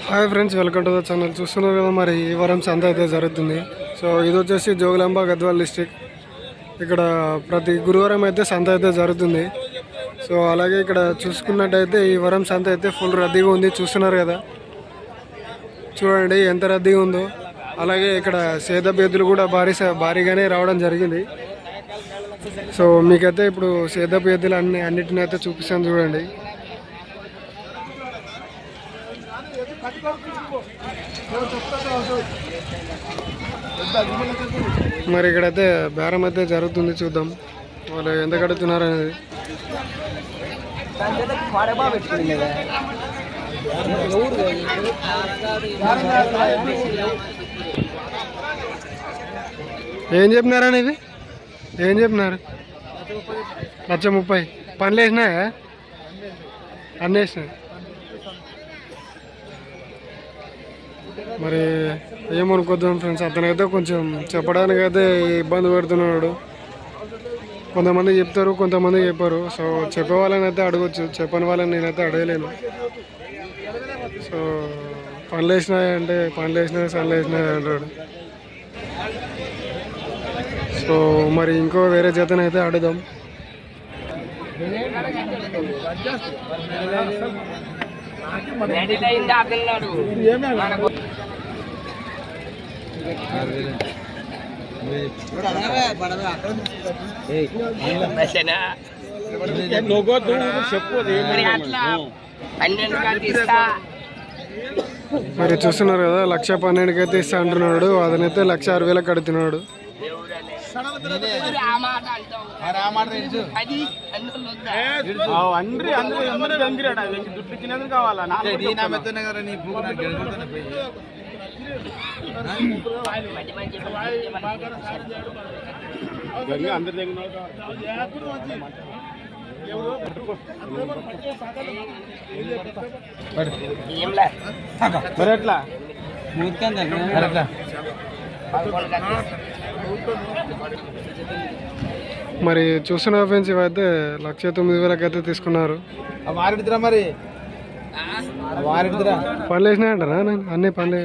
Hi friends, welcome to the channel. చూస్తున్నారు కదా, మరి ఈ వారం సంత అయితే జరుగుతుంది. సో ఇది వచ్చేసి జోగులాంబ గద్వాల్ డిస్టిక్. ఇక్కడ ప్రతి గురువారం అయితే సంత అయితే జరుగుతుంది. సో అలాగే ఇక్కడ చూసుకున్నట్టయితే ఈ వారం సంత అయితే ఫుల్ రద్దీగా ఉంది. చూస్తున్నారు కదా, చూడండి ఎంత రద్దీగా ఉందో. అలాగే ఇక్కడ సేదపు ఎద్దులు కూడా భారీగానే రావడం జరిగింది. సో మీకైతే ఇప్పుడు సేదపు ఎద్దులు అన్నిటిని అయితే చూపిస్తాను, చూడండి. మరి ఇక్కడైతే బేరం అయితే జరుగుతుంది, చూద్దాం వాళ్ళు ఎంత కడుతున్నారు అనేది. ఏం చెప్పినారా ఇది? ఏం చెప్పినారు? 1,30,000. పనులు వేసినాయా? అన్నీ వేసినాయి. మరి ఏమనుకోద్దాం ఫ్రెండ్స్, అతనైతే కొంచెం చెప్పడానికి అయితే ఇబ్బంది పెడుతున్నాడు. కొంతమంది చెప్తారు, కొంతమంది చెప్పారు. సో చెప్పే వాళ్ళని అయితే అడగచ్చు, చెప్పని వాళ్ళని నేనైతే అడగలేను. సో పనులు వేసినాయి అంటే పనులు వేసినాయి, సన్లు వేసినాయి అంటాడు. సో మరి ఇంకో వేరే జతనైతే అడుగుదాం. మరి చూస్తున్నారు కదా, 1,12,000 అయితే ఇస్తా అంటున్నాడు. అతనైతే 1,60,000 కడుతున్నాడు. మరి చూస్తున్న ఫ్రెండ్స్, ఇవైతే 1,09,000 అయితే తీసుకున్నారు. పనులు వేసినాయంటారా? అన్ని పనులు